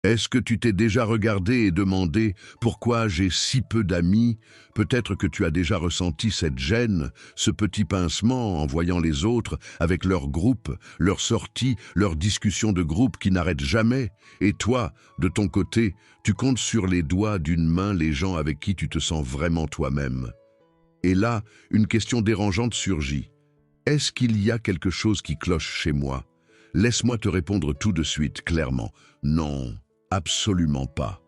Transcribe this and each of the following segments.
Est-ce que tu t'es déjà regardé et demandé pourquoi j'ai si peu d'amis? Peut-être que tu as déjà ressenti cette gêne, ce petit pincement en voyant les autres avec leurs groupes, leurs sorties, leurs discussions de groupe qui n'arrêtent jamais. Et toi, de ton côté, tu comptes sur les doigts d'une main les gens avec qui tu te sens vraiment toi-même. Et là, une question dérangeante surgit. Est-ce qu'il y a quelque chose qui cloche chez moi? Laisse-moi te répondre tout de suite, clairement. Non. Absolument pas.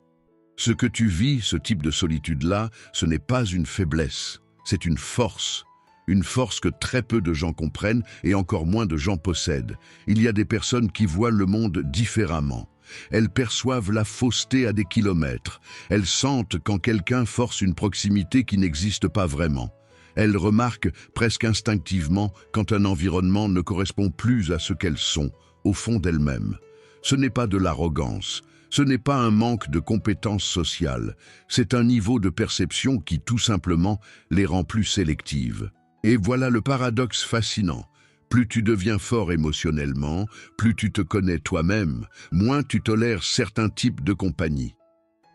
Ce que tu vis, ce type de solitude-là, ce n'est pas une faiblesse, c'est une force que très peu de gens comprennent et encore moins de gens possèdent. Il y a des personnes qui voient le monde différemment. Elles perçoivent la fausseté à des kilomètres. Elles sentent quand quelqu'un force une proximité qui n'existe pas vraiment. Elles remarquent presque instinctivement quand un environnement ne correspond plus à ce qu'elles sont, au fond d'elles-mêmes. Ce n'est pas de l'arrogance. Ce n'est pas un manque de compétences sociales, c'est un niveau de perception qui tout simplement les rend plus sélectives. Et voilà le paradoxe fascinant. Plus tu deviens fort émotionnellement, plus tu te connais toi-même, moins tu tolères certains types de compagnie.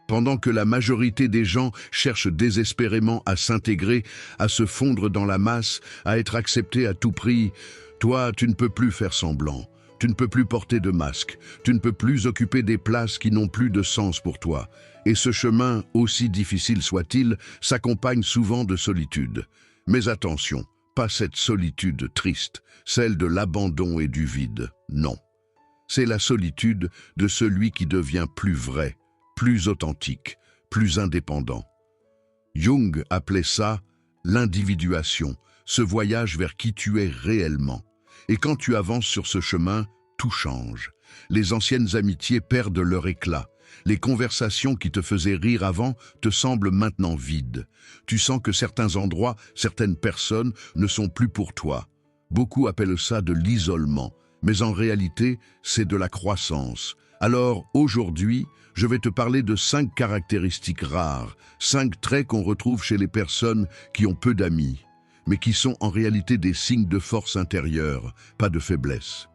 Pendant que la majorité des gens cherchent désespérément à s'intégrer, à se fondre dans la masse, à être acceptés à tout prix, toi, tu ne peux plus faire semblant. Tu ne peux plus porter de masque, tu ne peux plus occuper des places qui n'ont plus de sens pour toi. Et ce chemin, aussi difficile soit-il, s'accompagne souvent de solitude. Mais attention, pas cette solitude triste, celle de l'abandon et du vide, non. C'est la solitude de celui qui devient plus vrai, plus authentique, plus indépendant. Jung appelait ça l'individuation, ce voyage vers qui tu es réellement. Et quand tu avances sur ce chemin, tout change. Les anciennes amitiés perdent leur éclat. Les conversations qui te faisaient rire avant te semblent maintenant vides. Tu sens que certains endroits, certaines personnes ne sont plus pour toi. Beaucoup appellent ça de l'isolement, mais en réalité, c'est de la croissance. Alors, aujourd'hui, je vais te parler de 5 caractéristiques rares, 5 traits qu'on retrouve chez les personnes qui ont peu d'amis, mais qui sont en réalité des signes de force intérieure, pas de faiblesse.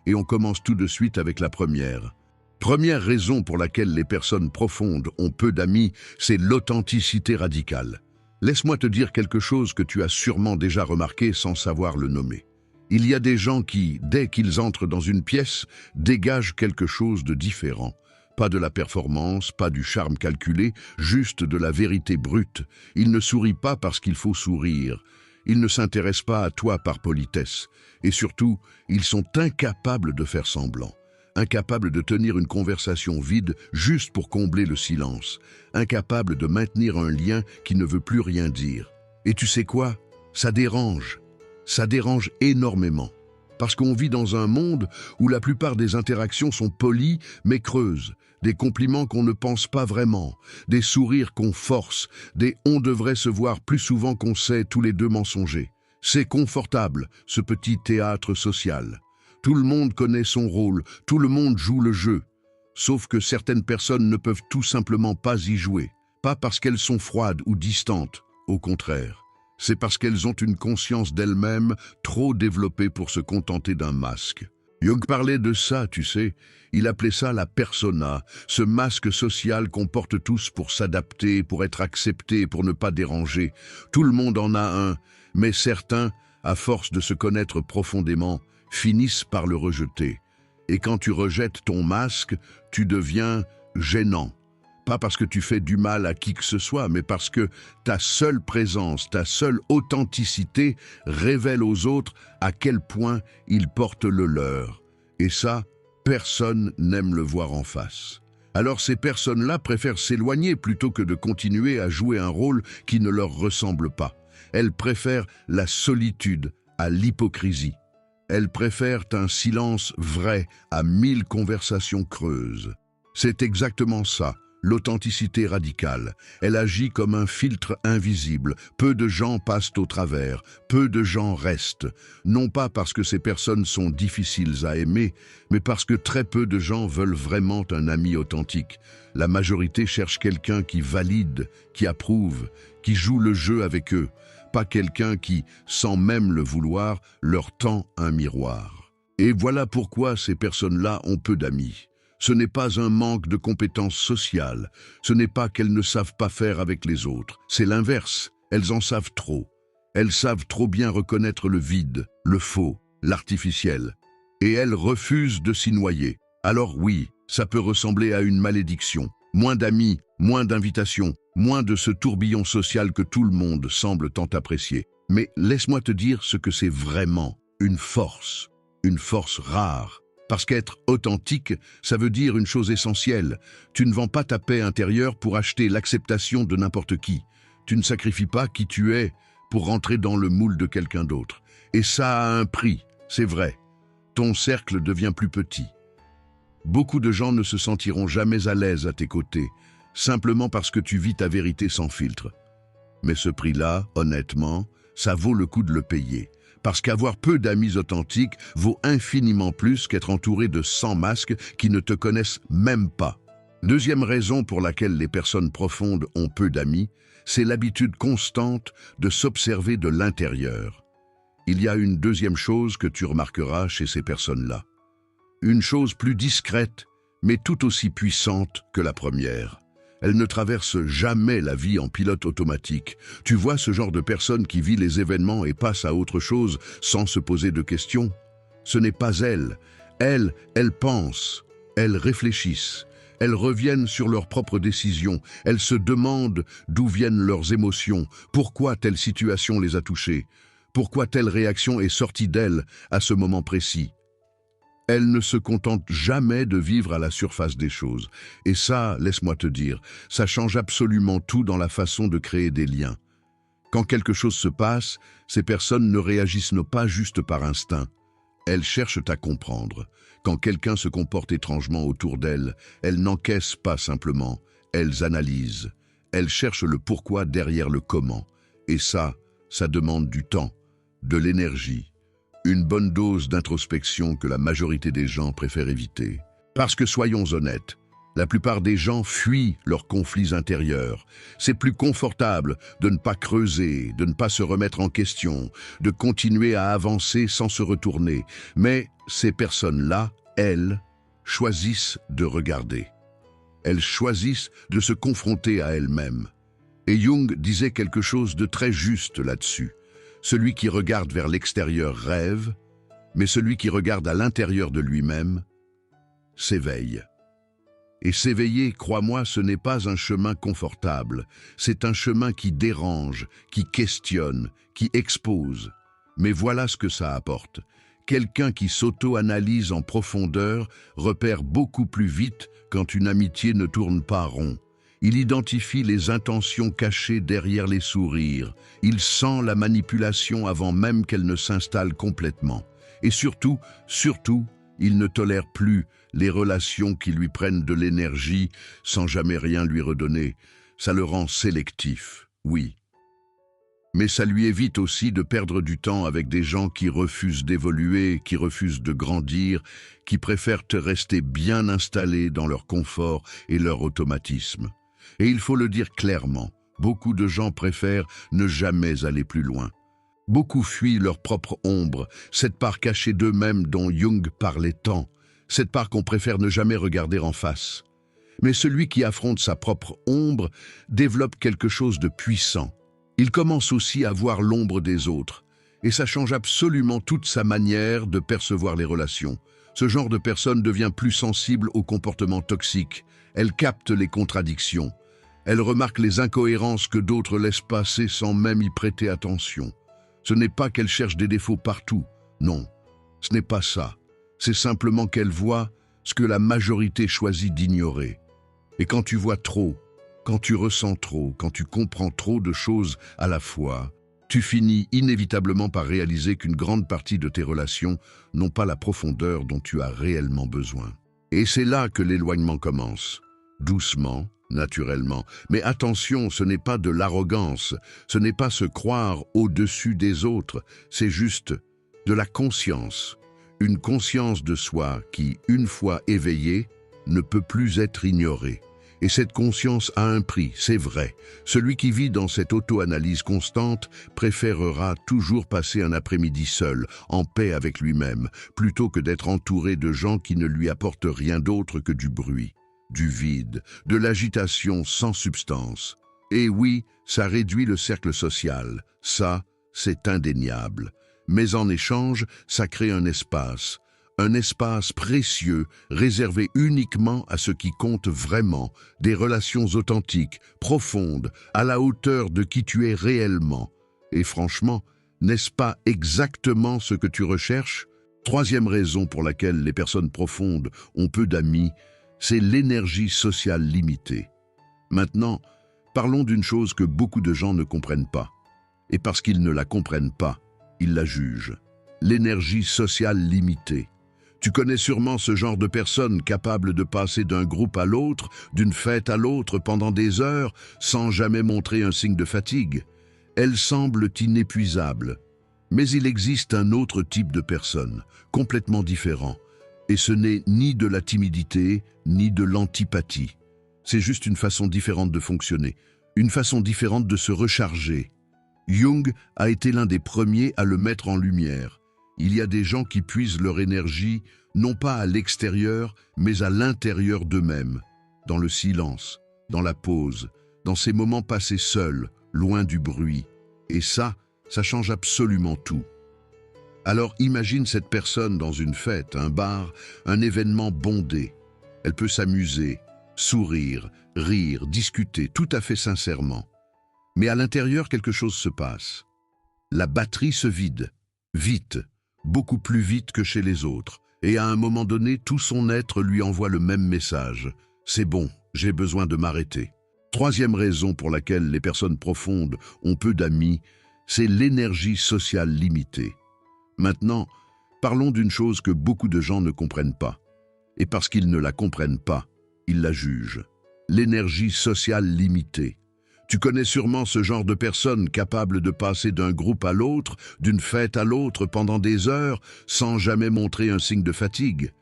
Et on commence tout de suite avec la première. Première raison pour laquelle les personnes profondes ont peu d'amis, c'est l'authenticité radicale. Laisse-moi te dire quelque chose que tu as sûrement déjà remarqué sans savoir le nommer. Il y a des gens qui, dès qu'ils entrent dans une pièce, dégagent quelque chose de différent. Pas de la performance, pas du charme calculé, juste de la vérité brute. Ils ne sourient pas parce qu'il faut sourire. Ils ne s'intéressent pas à toi par politesse. Et surtout, ils sont incapables de faire semblant. Incapables de tenir une conversation vide juste pour combler le silence. Incapables de maintenir un lien qui ne veut plus rien dire. Et tu sais quoi? Ça dérange. Ça dérange énormément. Parce qu'on vit dans un monde où la plupart des interactions sont polies mais creuses. Des compliments qu'on ne pense pas vraiment, des sourires qu'on force, des « on devrait se voir plus souvent qu'on sait tous les deux mensonger ». C'est confortable, ce petit théâtre social. Tout le monde connaît son rôle, tout le monde joue le jeu. Sauf que certaines personnes ne peuvent tout simplement pas y jouer. Pas parce qu'elles sont froides ou distantes, au contraire. C'est parce qu'elles ont une conscience d'elles-mêmes trop développée pour se contenter d'un masque. Jung parlait de ça, tu sais. Il appelait ça la persona, ce masque social qu'on porte tous pour s'adapter, pour être accepté, pour ne pas déranger. Tout le monde en a un, mais certains, à force de se connaître profondément, finissent par le rejeter. Et quand tu rejettes ton masque, tu deviens gênant. Pas parce que tu fais du mal à qui que ce soit, mais parce que ta seule présence, ta seule authenticité révèle aux autres à quel point ils portent le leur. Et ça, personne n'aime le voir en face. Alors ces personnes-là préfèrent s'éloigner plutôt que de continuer à jouer un rôle qui ne leur ressemble pas. Elles préfèrent la solitude à l'hypocrisie. Elles préfèrent un silence vrai à 1000 conversations creuses. C'est exactement ça. L'authenticité radicale, elle agit comme un filtre invisible. Peu de gens passent au travers, peu de gens restent. Non pas parce que ces personnes sont difficiles à aimer, mais parce que très peu de gens veulent vraiment un ami authentique. La majorité cherche quelqu'un qui valide, qui approuve, qui joue le jeu avec eux. Pas quelqu'un qui, sans même le vouloir, leur tend un miroir. Et voilà pourquoi ces personnes-là ont peu d'amis. Ce n'est pas un manque de compétences sociales, ce n'est pas qu'elles ne savent pas faire avec les autres, c'est l'inverse, elles en savent trop. Elles savent trop bien reconnaître le vide, le faux, l'artificiel. Et elles refusent de s'y noyer. Alors oui, ça peut ressembler à une malédiction. Moins d'amis, moins d'invitations, moins de ce tourbillon social que tout le monde semble tant apprécier. Mais laisse-moi te dire ce que c'est vraiment, une force rare. Parce qu'être authentique, ça veut dire une chose essentielle. Tu ne vends pas ta paix intérieure pour acheter l'acceptation de n'importe qui. Tu ne sacrifies pas qui tu es pour rentrer dans le moule de quelqu'un d'autre. Et ça a un prix, c'est vrai. Ton cercle devient plus petit. Beaucoup de gens ne se sentiront jamais à l'aise à tes côtés, simplement parce que tu vis ta vérité sans filtre. Mais ce prix-là, honnêtement, ça vaut le coup de le payer. Parce qu'avoir peu d'amis authentiques vaut infiniment plus qu'être entouré de 100 masques qui ne te connaissent même pas. Deuxième raison pour laquelle les personnes profondes ont peu d'amis, c'est l'habitude constante de s'observer de l'intérieur. Il y a une deuxième chose que tu remarqueras chez ces personnes-là. Une chose plus discrète, mais tout aussi puissante que la première. Elles ne traversent jamais la vie en pilote automatique. Tu vois ce genre de personne qui vit les événements et passe à autre chose sans se poser de questions? Ce n'est pas elles. Elles pensent, elles réfléchissent. Elles reviennent sur leurs propres décisions. Elles se demandent d'où viennent leurs émotions, pourquoi telle situation les a touchées, pourquoi telle réaction est sortie d'elles à ce moment précis. Elles ne se contentent jamais de vivre à la surface des choses. Et ça, laisse-moi te dire, ça change absolument tout dans la façon de créer des liens. Quand quelque chose se passe, ces personnes ne réagissent pas juste par instinct. Elles cherchent à comprendre. Quand quelqu'un se comporte étrangement autour d'elles, elles n'encaissent pas simplement, elles analysent. Elles cherchent le pourquoi derrière le comment. Et ça demande du temps, de l'énergie. Une bonne dose d'introspection que la majorité des gens préfèrent éviter. Parce que soyons honnêtes, la plupart des gens fuient leurs conflits intérieurs. C'est plus confortable de ne pas creuser, de ne pas se remettre en question, de continuer à avancer sans se retourner. Mais ces personnes-là, elles, choisissent de regarder. Elles choisissent de se confronter à elles-mêmes. Et Jung disait quelque chose de très juste là-dessus. Celui qui regarde vers l'extérieur rêve, mais celui qui regarde à l'intérieur de lui-même s'éveille. Et s'éveiller, crois-moi, ce n'est pas un chemin confortable, c'est un chemin qui dérange, qui questionne, qui expose. Mais voilà ce que ça apporte. Quelqu'un qui s'auto-analyse en profondeur repère beaucoup plus vite quand une amitié ne tourne pas rond. Il identifie les intentions cachées derrière les sourires. Il sent la manipulation avant même qu'elle ne s'installe complètement. Et surtout, il ne tolère plus les relations qui lui prennent de l'énergie sans jamais rien lui redonner. Ça le rend sélectif, oui. Mais ça lui évite aussi de perdre du temps avec des gens qui refusent d'évoluer, qui refusent de grandir, qui préfèrent te rester bien installés dans leur confort et leur automatisme. Et il faut le dire clairement, beaucoup de gens préfèrent ne jamais aller plus loin. Beaucoup fuient leur propre ombre, cette part cachée d'eux-mêmes dont Jung parlait tant, cette part qu'on préfère ne jamais regarder en face. Mais celui qui affronte sa propre ombre développe quelque chose de puissant. Il commence aussi à voir l'ombre des autres, et ça change absolument toute sa manière de percevoir les relations. Ce genre de personne devient plus sensible aux comportements toxiques. Elle capte les contradictions. Elle remarque les incohérences que d'autres laissent passer sans même y prêter attention. Ce n'est pas qu'elle cherche des défauts partout, non, ce n'est pas ça. C'est simplement qu'elle voit ce que la majorité choisit d'ignorer. Et quand tu vois trop, quand tu ressens trop, quand tu comprends trop de choses à la fois, tu finis inévitablement par réaliser qu'une grande partie de tes relations n'ont pas la profondeur dont tu as réellement besoin. Et c'est là que l'éloignement commence, doucement, naturellement. Mais attention, ce n'est pas de l'arrogance, ce n'est pas se croire au-dessus des autres, c'est juste de la conscience. Une conscience de soi qui, une fois éveillée, ne peut plus être ignorée. Et cette conscience a un prix, c'est vrai. Celui qui vit dans cette auto-analyse constante préférera toujours passer un après-midi seul, en paix avec lui-même, plutôt que d'être entouré de gens qui ne lui apportent rien d'autre que du bruit, du vide, de l'agitation sans substance. Et oui, ça réduit le cercle social, ça, c'est indéniable. Mais en échange, ça crée un espace précieux, réservé uniquement à ce qui compte vraiment, des relations authentiques, profondes, à la hauteur de qui tu es réellement. Et franchement, n'est-ce pas exactement ce que tu recherches? Troisième raison pour laquelle les personnes profondes ont peu d'amis, c'est l'énergie sociale limitée. Maintenant, parlons d'une chose que beaucoup de gens ne comprennent pas. Et parce qu'ils ne la comprennent pas, ils la jugent. L'énergie sociale limitée. Tu connais sûrement ce genre de personnes capables de passer d'un groupe à l'autre, d'une fête à l'autre pendant des heures, sans jamais montrer un signe de fatigue. Elles semblent inépuisables. Mais il existe un autre type de personne, complètement différent. Et ce n'est ni de la timidité, ni de l'antipathie. C'est juste une façon différente de fonctionner, une façon différente de se recharger. Jung a été l'un des premiers à le mettre en lumière. Il y a des gens qui puisent leur énergie, non pas à l'extérieur, mais à l'intérieur d'eux-mêmes, dans le silence, dans la pause, dans ces moments passés seuls, loin du bruit. Et ça change absolument tout. Alors imagine cette personne dans une fête, un bar, un événement bondé. Elle peut s'amuser, sourire, rire, discuter tout à fait sincèrement. Mais à l'intérieur, quelque chose se passe. La batterie se vide, vite, beaucoup plus vite que chez les autres. Et à un moment donné, tout son être lui envoie le même message. C'est bon, j'ai besoin de m'arrêter. Troisième raison pour laquelle les personnes profondes ont peu d'amis, c'est l'énergie sociale limitée. Maintenant, parlons d'une chose que beaucoup de gens ne comprennent pas. Et parce qu'ils ne la comprennent pas, ils la jugent. L'énergie sociale limitée. Tu connais sûrement ce genre de personnes capables de passer d'un groupe à l'autre, d'une fête à l'autre pendant des heures, sans jamais montrer un signe de fatigue.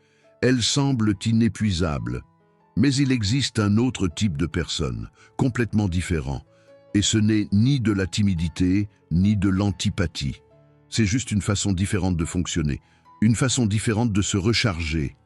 Elles semblent inépuisables. Mais il existe un autre type de personne, complètement différent. Et ce n'est ni de la timidité, ni de l'antipathie. C'est juste une façon différente de fonctionner, une façon différente de se recharger.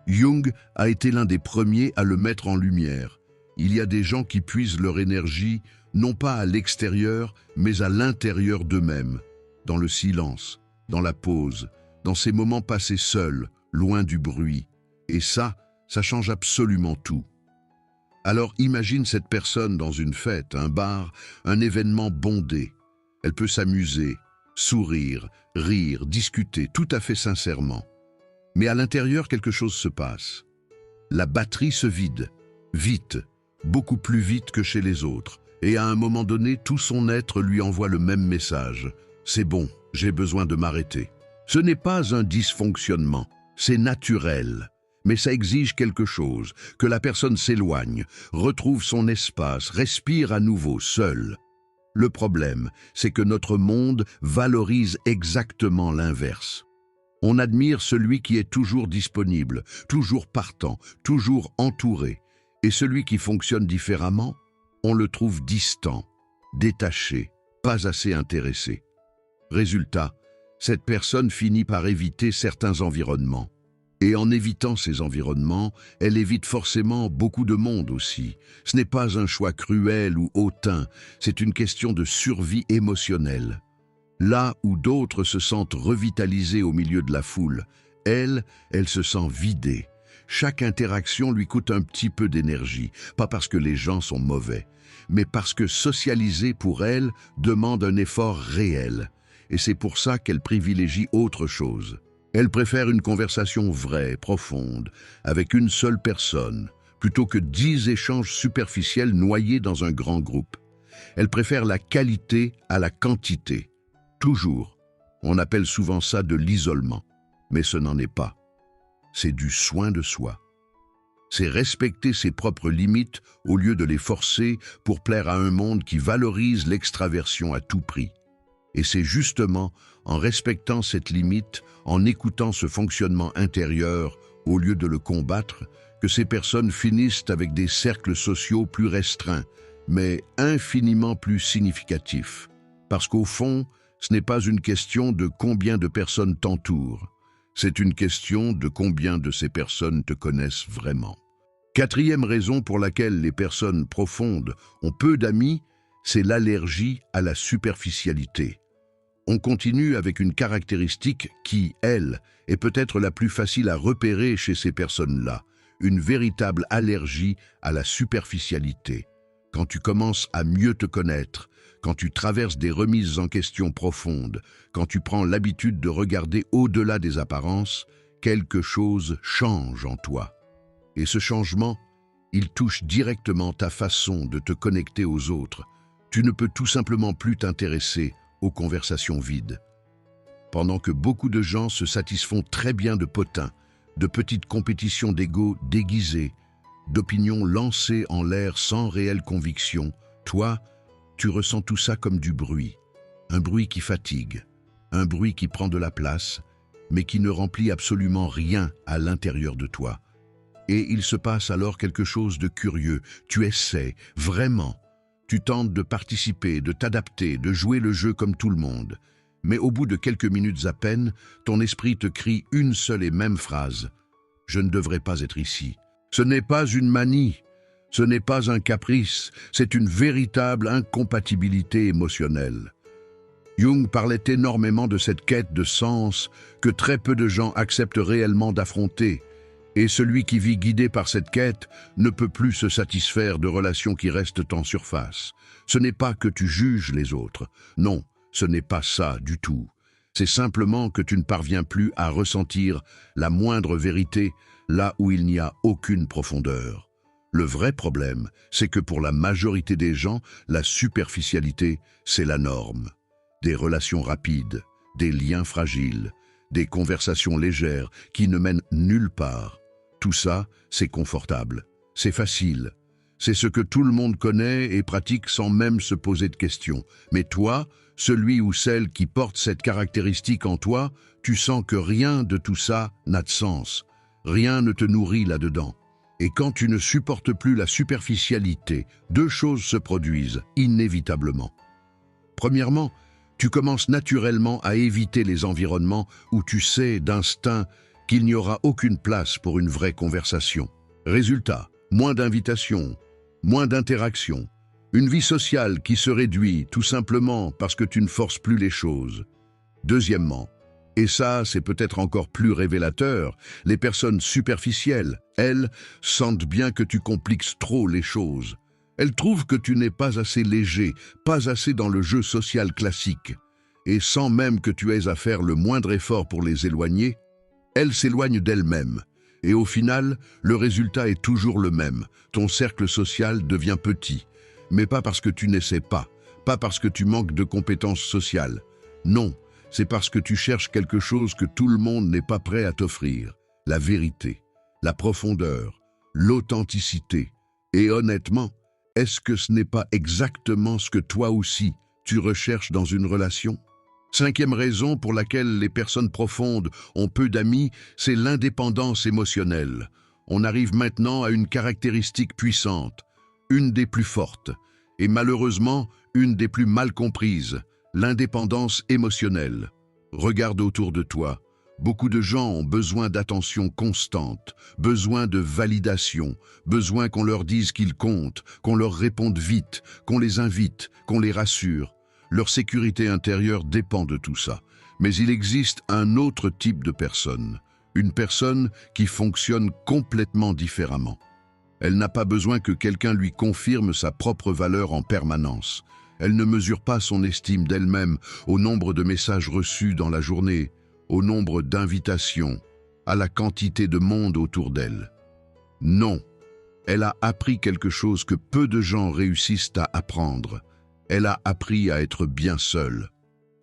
Jung a été l'un des premiers à le mettre en lumière. Il y a des gens qui puisent leur énergie, non pas à l'extérieur, mais à l'intérieur d'eux-mêmes, dans le silence, dans la pause, dans ces moments passés seuls, loin du bruit. Et ça change absolument tout. Alors imagine cette personne dans une fête, un bar, un événement bondé. Elle peut s'amuser, sourire, rire, discuter tout à fait sincèrement. Mais à l'intérieur, quelque chose se passe. La batterie se vide, vite, beaucoup plus vite que chez les autres. Et à un moment donné, tout son être lui envoie le même message. C'est bon, j'ai besoin de m'arrêter. Ce n'est pas un dysfonctionnement, c'est naturel. Mais ça exige quelque chose, que la personne s'éloigne, retrouve son espace, respire à nouveau, seule. Le problème, c'est que notre monde valorise exactement l'inverse. On admire celui qui est toujours disponible, toujours partant, toujours entouré. Et celui qui fonctionne différemment, on le trouve distant, détaché, pas assez intéressé. Résultat, cette personne finit par éviter certains environnements. Et en évitant ces environnements, elle évite forcément beaucoup de monde aussi. Ce n'est pas un choix cruel ou hautain, c'est une question de survie émotionnelle. Là où d'autres se sentent revitalisés au milieu de la foule, elle se sent vidée. Chaque interaction lui coûte un petit peu d'énergie, pas parce que les gens sont mauvais, mais parce que socialiser pour elle demande un effort réel. Et c'est pour ça qu'elle privilégie autre chose. Elle préfère une conversation vraie, profonde, avec une seule personne, plutôt que 10 échanges superficiels noyés dans un grand groupe. Elle préfère la qualité à la quantité. Toujours. On appelle souvent ça de l'isolement, mais ce n'en est pas. C'est du soin de soi. C'est respecter ses propres limites au lieu de les forcer pour plaire à un monde qui valorise l'extraversion à tout prix. Et c'est justement en respectant cette limite, en écoutant ce fonctionnement intérieur au lieu de le combattre, que ces personnes finissent avec des cercles sociaux plus restreints, mais infiniment plus significatifs. Parce qu'au fond, ce n'est pas une question de combien de personnes t'entourent, c'est une question de combien de ces personnes te connaissent vraiment. Quatrième raison pour laquelle les personnes profondes ont peu d'amis, c'est l'allergie à la superficialité. On continue avec une caractéristique qui, elle, est peut-être la plus facile à repérer chez ces personnes-là, une véritable allergie à la superficialité. Quand tu commences à mieux te connaître, quand tu traverses des remises en question profondes, quand tu prends l'habitude de regarder au-delà des apparences, quelque chose change en toi. Et ce changement, il touche directement ta façon de te connecter aux autres. Tu ne peux tout simplement plus t'intéresser aux conversations vides. Pendant que beaucoup de gens se satisfont très bien de potins, de petites compétitions d'ego déguisées, d'opinions lancées en l'air sans réelle conviction, toi, tu ressens tout ça comme du bruit. Un bruit qui fatigue, un bruit qui prend de la place, mais qui ne remplit absolument rien à l'intérieur de toi. Et il se passe alors quelque chose de curieux. Tu essaies, vraiment. Tu tentes de participer, de t'adapter, de jouer le jeu comme tout le monde. Mais au bout de quelques minutes à peine, ton esprit te crie une seule et même phrase. « Je ne devrais pas être ici. » Ce n'est pas une manie, ce n'est pas un caprice, c'est une véritable incompatibilité émotionnelle. Jung parlait énormément de cette quête de sens que très peu de gens acceptent réellement d'affronter. Et celui qui vit guidé par cette quête ne peut plus se satisfaire de relations qui restent en surface. Ce n'est pas que tu juges les autres. Non, ce n'est pas ça du tout. C'est simplement que tu ne parviens plus à ressentir la moindre vérité là où il n'y a aucune profondeur. Le vrai problème, c'est que pour la majorité des gens, la superficialité, c'est la norme. Des relations rapides, des liens fragiles, des conversations légères qui ne mènent nulle part. Tout ça, c'est confortable, c'est facile. C'est ce que tout le monde connaît et pratique sans même se poser de questions. Mais toi, celui ou celle qui porte cette caractéristique en toi, tu sens que rien de tout ça n'a de sens. Rien ne te nourrit là-dedans. Et quand tu ne supportes plus la superficialité, deux choses se produisent, inévitablement. Premièrement, tu commences naturellement à éviter les environnements où tu sais d'instinct qu'il n'y aura aucune place pour une vraie conversation. Résultat, moins d'invitations, moins d'interactions, une vie sociale qui se réduit tout simplement parce que tu ne forces plus les choses. Deuxièmement, et ça c'est peut-être encore plus révélateur, les personnes superficielles, elles, sentent bien que tu compliques trop les choses. Elles trouvent que tu n'es pas assez léger, pas assez dans le jeu social classique. Et sans même que tu aies à faire le moindre effort pour les éloigner, elles s'éloignent d'elles-mêmes. Et au final, le résultat est toujours le même. Ton cercle social devient petit. Mais pas parce que tu n'essaies pas, pas parce que tu manques de compétences sociales. Non, c'est parce que tu cherches quelque chose que tout le monde n'est pas prêt à t'offrir. La vérité, la profondeur, l'authenticité. Et honnêtement, est-ce que ce n'est pas exactement ce que toi aussi, tu recherches dans une relation ? Cinquième raison pour laquelle les personnes profondes ont peu d'amis, c'est l'indépendance émotionnelle. On arrive maintenant à une caractéristique puissante, une des plus fortes, et malheureusement une des plus mal comprises, l'indépendance émotionnelle. Regarde autour de toi. Beaucoup de gens ont besoin d'attention constante, besoin de validation, besoin qu'on leur dise qu'ils comptent, qu'on leur réponde vite, qu'on les invite, qu'on les rassure. Leur sécurité intérieure dépend de tout ça. Mais il existe un autre type de personne, une personne qui fonctionne complètement différemment. Elle n'a pas besoin que quelqu'un lui confirme sa propre valeur en permanence. Elle ne mesure pas son estime d'elle-même au nombre de messages reçus dans la journée, au nombre d'invitations, à la quantité de monde autour d'elle. Non, elle a appris quelque chose que peu de gens réussissent à apprendre. Elle a appris à être bien seule,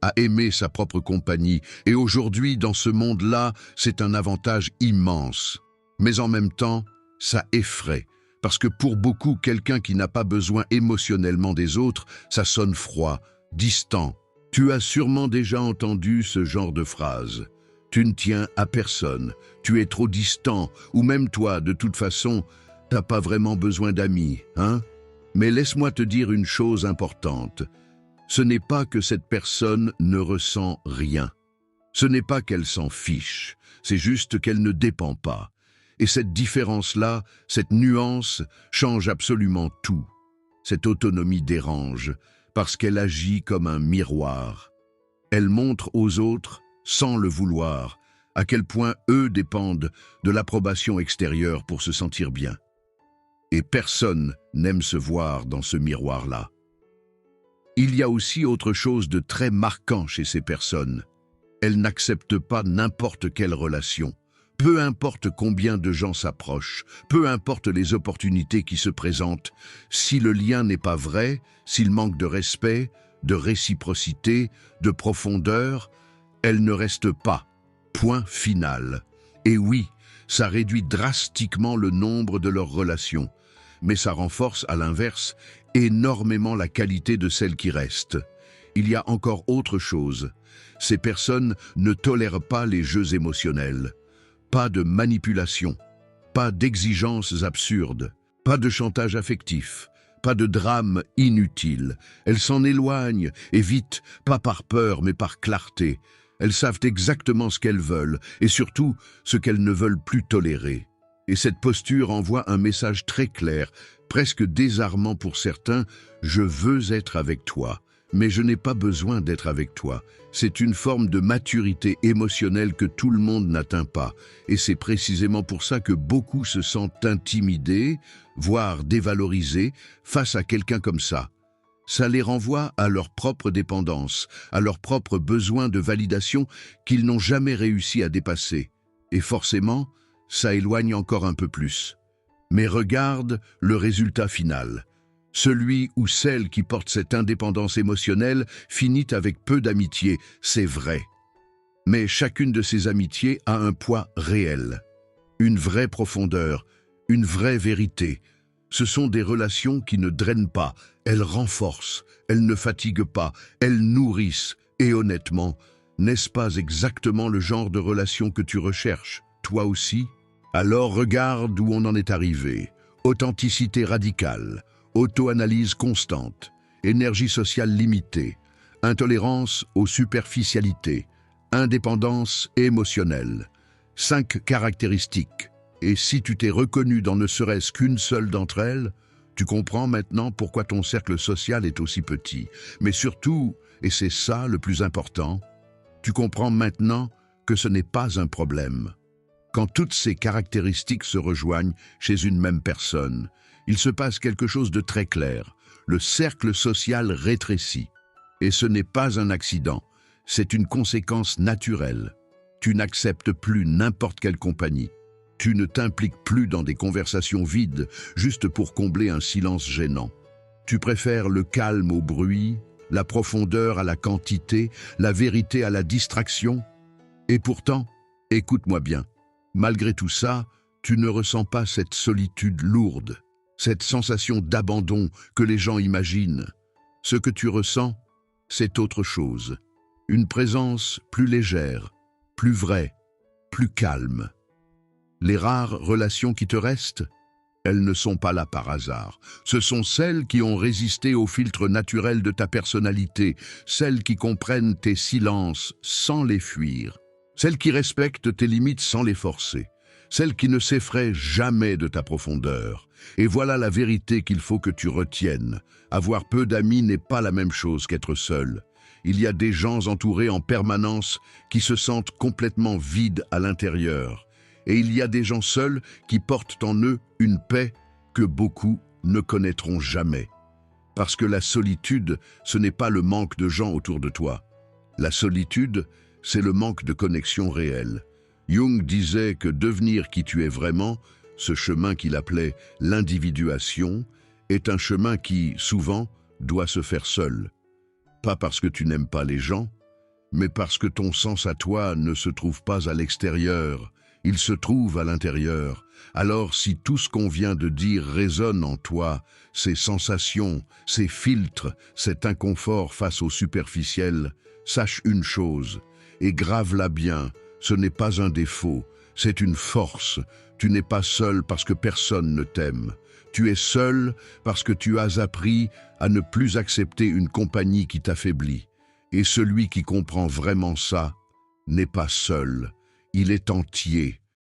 à aimer sa propre compagnie. Et aujourd'hui, dans ce monde-là, c'est un avantage immense. Mais en même temps, ça effraie. Parce que pour beaucoup, quelqu'un qui n'a pas besoin émotionnellement des autres, ça sonne froid, distant. Tu as sûrement déjà entendu ce genre de phrase. Tu ne tiens à personne, tu es trop distant, ou même toi, de toute façon, t'as pas vraiment besoin d'amis, hein? Mais laisse-moi te dire une chose importante. Ce n'est pas que cette personne ne ressent rien. Ce n'est pas qu'elle s'en fiche, c'est juste qu'elle ne dépend pas. Et cette différence-là, cette nuance, change absolument tout. Cette autonomie dérange, parce qu'elle agit comme un miroir. Elle montre aux autres, sans le vouloir, à quel point eux dépendent de l'approbation extérieure pour se sentir bien. Et personne n'aime se voir dans ce miroir-là. Il y a aussi autre chose de très marquant chez ces personnes. Elles n'acceptent pas n'importe quelle relation. Peu importe combien de gens s'approchent, peu importe les opportunités qui se présentent, si le lien n'est pas vrai, s'il manque de respect, de réciprocité, de profondeur, elles ne restent pas. Point final. Et oui, ça réduit drastiquement le nombre de leurs relations, mais ça renforce à l'inverse énormément la qualité de celles qui restent. Il y a encore autre chose. Ces personnes ne tolèrent pas les jeux émotionnels. Pas de manipulation, pas d'exigences absurdes, pas de chantage affectif, pas de drame inutile. Elles s'en éloignent, et vite, pas par peur mais par clarté. Elles savent exactement ce qu'elles veulent, et surtout ce qu'elles ne veulent plus tolérer. Et cette posture envoie un message très clair, presque désarmant pour certains, « Je veux être avec toi ». Mais je n'ai pas besoin d'être avec toi. C'est une forme de maturité émotionnelle que tout le monde n'atteint pas. Et c'est précisément pour ça que beaucoup se sentent intimidés, voire dévalorisés, face à quelqu'un comme ça. Ça les renvoie à leur propre dépendance, à leur propre besoin de validation qu'ils n'ont jamais réussi à dépasser. Et forcément, ça éloigne encore un peu plus. Mais regarde le résultat final. Celui ou celle qui porte cette indépendance émotionnelle finit avec peu d'amitié, c'est vrai. Mais chacune de ces amitiés a un poids réel, une vraie profondeur, une vraie vérité. Ce sont des relations qui ne drainent pas, elles renforcent, elles ne fatiguent pas, elles nourrissent. Et honnêtement, n'est-ce pas exactement le genre de relation que tu recherches, toi aussi? Alors regarde où on en est arrivé. Authenticité radicale. Auto-analyse constante, énergie sociale limitée, intolérance aux superficialités, indépendance émotionnelle. 5 caractéristiques. Et si tu t'es reconnu dans ne serait-ce qu'une seule d'entre elles, tu comprends maintenant pourquoi ton cercle social est aussi petit. Mais surtout, et c'est ça le plus important, tu comprends maintenant que ce n'est pas un problème. Quand toutes ces caractéristiques se rejoignent chez une même personne, il se passe quelque chose de très clair. Le cercle social rétrécit. Et ce n'est pas un accident, c'est une conséquence naturelle. Tu n'acceptes plus n'importe quelle compagnie. Tu ne t'impliques plus dans des conversations vides, juste pour combler un silence gênant. Tu préfères le calme au bruit, la profondeur à la quantité, la vérité à la distraction. Et pourtant, écoute-moi bien, malgré tout ça, tu ne ressens pas cette solitude lourde. Cette sensation d'abandon que les gens imaginent. Ce que tu ressens, c'est autre chose. Une présence plus légère, plus vraie, plus calme. Les rares relations qui te restent, elles ne sont pas là par hasard. Ce sont celles qui ont résisté au filtre naturel de ta personnalité, celles qui comprennent tes silences sans les fuir, celles qui respectent tes limites sans les forcer, celles qui ne s'effraient jamais de ta profondeur. Et voilà la vérité qu'il faut que tu retiennes. Avoir peu d'amis n'est pas la même chose qu'être seul. Il y a des gens entourés en permanence qui se sentent complètement vides à l'intérieur. Et il y a des gens seuls qui portent en eux une paix que beaucoup ne connaîtront jamais. Parce que la solitude, ce n'est pas le manque de gens autour de toi. La solitude, c'est le manque de connexion réelle. Jung disait que devenir qui tu es vraiment, ce chemin qu'il appelait l'individuation, est un chemin qui, souvent, doit se faire seul. Pas parce que tu n'aimes pas les gens, mais parce que ton sens à toi ne se trouve pas à l'extérieur, il se trouve à l'intérieur. Alors si tout ce qu'on vient de dire résonne en toi, ces sensations, ces filtres, cet inconfort face au superficiel, sache une chose, et grave-la bien, Ce n'est pas un défaut, c'est une force. Tu n'es pas seul parce que personne ne t'aime. Tu es seul parce que tu as appris à ne plus accepter une compagnie qui t'affaiblit. Et celui qui comprend vraiment ça n'est pas seul, il est entier.